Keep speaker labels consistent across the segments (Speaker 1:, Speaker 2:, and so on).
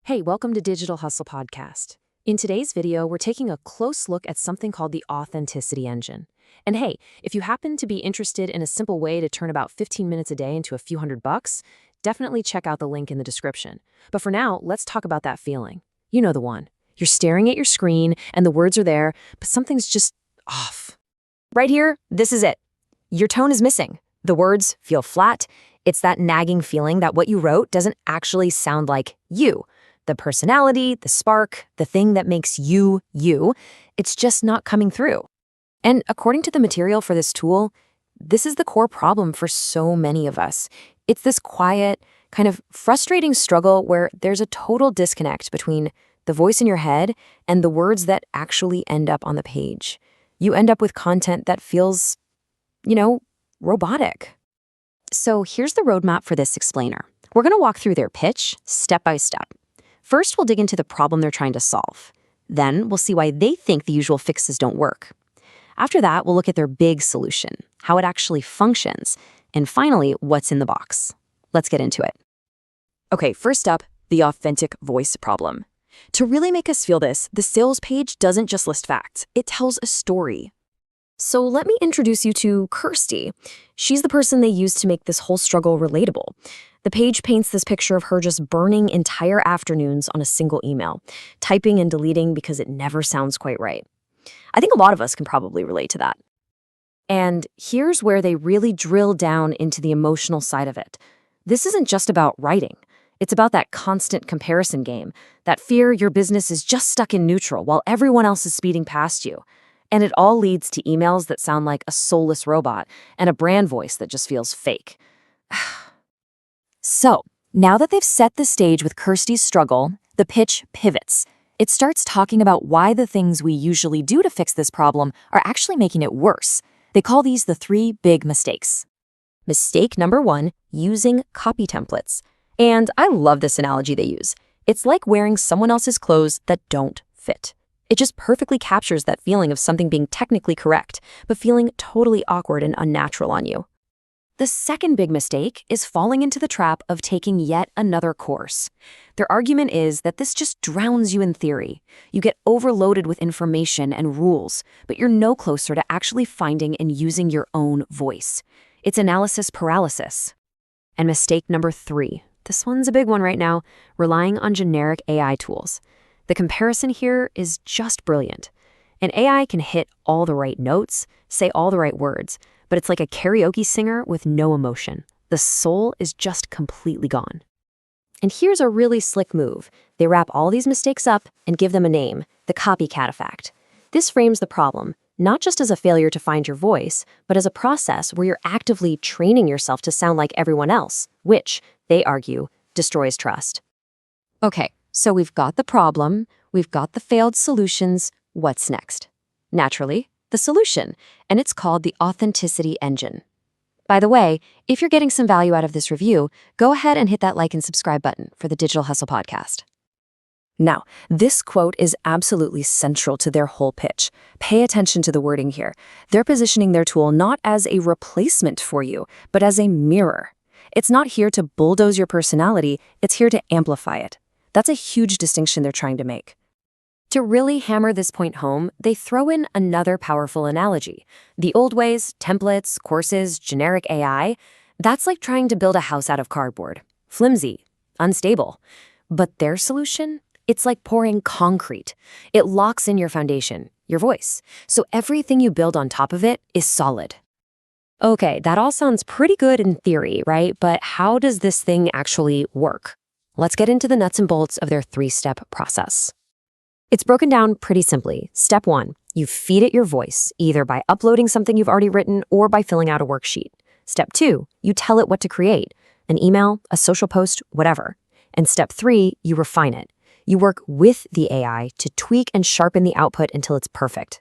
Speaker 1: Hey, welcome to Digital Hustle Podcast. In today's video, we're taking a close look at something called the authenticity engine. And hey, if you happen to be interested in a simple way to turn about 15 minutes a day into a few $100, definitely check out the link in the description. But for now, let's talk about that feeling. You know the one. You're staring at your screen and the words are there, but something's just off. Right here, this is it. Your tone is missing. The words feel flat. It's that nagging feeling that what you wrote doesn't actually sound like you. The personality, the spark, the thing that makes you, it's just not coming through. And according to the material for this tool, this is the core problem for so many of us. It's this quiet, kind of frustrating struggle where there's a total disconnect between the voice in your head and the words that actually end up on the page. You end up with content that feels, robotic. So here's the roadmap for this explainer. We're going to walk through their pitch step by step. First, we'll dig into the problem they're trying to solve. Then, we'll see why they think the usual fixes don't work. After that, we'll look at their big solution, how it actually functions, and finally, what's in the box. Let's get into it.
Speaker 2: Okay, first up, the authentic voice problem. To really make us feel this, the sales page doesn't just list facts, it tells a story. So let me introduce you to Kirsty. She's the person they use to make this whole struggle relatable. The page paints this picture of her just burning entire afternoons on a single email, typing and deleting because it never sounds quite right. I think a lot of us can probably relate to that. And here's where they really drill down into the emotional side of it. This isn't just about writing. It's about that constant comparison game, that fear your business is just stuck in neutral while everyone else is speeding past you. And it all leads to emails that sound like a soulless robot and a brand voice that just feels fake. So, now that they've set the stage with Kirsty's struggle, the pitch pivots. It starts talking about why the things we usually do to fix this problem are actually making it worse. They call these the 3 big mistakes. Mistake number 1, using copy templates. And I love this analogy they use. It's like wearing someone else's clothes that don't fit. It just perfectly captures that feeling of something being technically correct, but feeling totally awkward and unnatural on you. The second big mistake is falling into the trap of taking yet another course. Their argument is that this just drowns you in theory. You get overloaded with information and rules, but you're no closer to actually finding and using your own voice. It's analysis paralysis. And mistake number 3, this one's a big one right now, relying on generic AI tools. The comparison here is just brilliant. An AI can hit all the right notes, say all the right words, but it's like a karaoke singer with no emotion. The soul is just completely gone. And here's a really slick move. They wrap all these mistakes up and give them a name, the copycat effect. This frames the problem, not just as a failure to find your voice, but as a process where you're actively training yourself to sound like everyone else, which, they argue, destroys trust. Okay, so we've got the problem, we've got the failed solutions. What's next? Naturally, the solution, and it's called the authenticity engine. By the way, if you're getting some value out of this review, go ahead and hit that like and subscribe button for the Digital Hustle Podcast. Now, this quote is absolutely central to their whole pitch. Pay attention to the wording here. They're positioning their tool not as a replacement for you, but as a mirror. It's not here to bulldoze your personality, it's here to amplify it. That's a huge distinction they're trying to make. To really hammer this point home, they throw in another powerful analogy. The old ways, templates, courses, generic AI, that's like trying to build a house out of cardboard. Flimsy, unstable. But their solution? It's like pouring concrete. It locks in your foundation, your voice. So everything you build on top of it is solid. Okay, that all sounds pretty good in theory, right? But how does this thing actually work? Let's get into the nuts and bolts of their 3-step process. It's broken down pretty simply. Step 1, you feed it your voice, either by uploading something you've already written or by filling out a worksheet. Step 2, you tell it what to create, an email, a social post, whatever. And step 3, you refine it. You work with the AI to tweak and sharpen the output until it's perfect.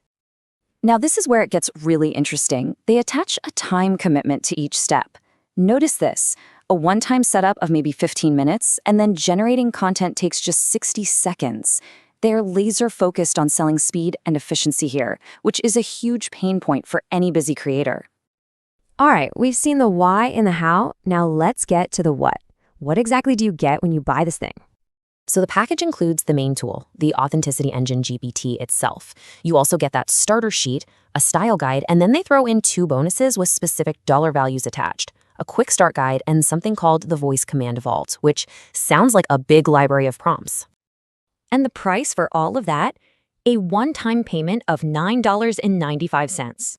Speaker 2: Now, this is where it gets really interesting. They attach a time commitment to each step. Notice this, a one-time setup of maybe 15 minutes, and then generating content takes just 60 seconds. They're laser-focused on selling speed and efficiency here, which is a huge pain point for any busy creator. All right, we've seen the why and the how. Now let's get to the what. What exactly do you get when you buy this thing?
Speaker 1: So the package includes the main tool, the Authenticity Engine GPT itself. You also get that starter sheet, a style guide, and then they throw in 2 bonuses with specific dollar values attached: a quick start guide and something called the Voice Command Vault, which sounds like a big library of prompts. And the price for all of that? A one-time payment of $9.95.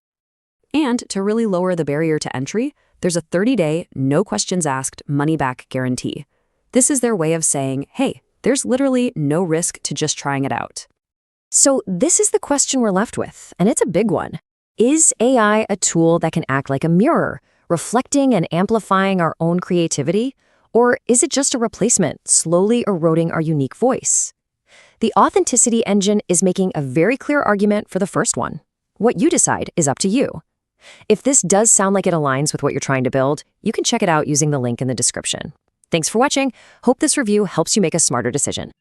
Speaker 1: And to really lower the barrier to entry, there's a 30-day, no questions asked, money-back guarantee. This is their way of saying, hey, there's literally no risk to just trying it out. So this is the question we're left with, and it's a big one. Is AI a tool that can act like a mirror, reflecting and amplifying our own creativity? Or is it just a replacement, slowly eroding our unique voice? The Authenticity Engine is making a very clear argument for the first one. What you decide is up to you. If this does sound like it aligns with what you're trying to build, you can check it out using the link in the description. Thanks for watching. Hope this review helps you make a smarter decision.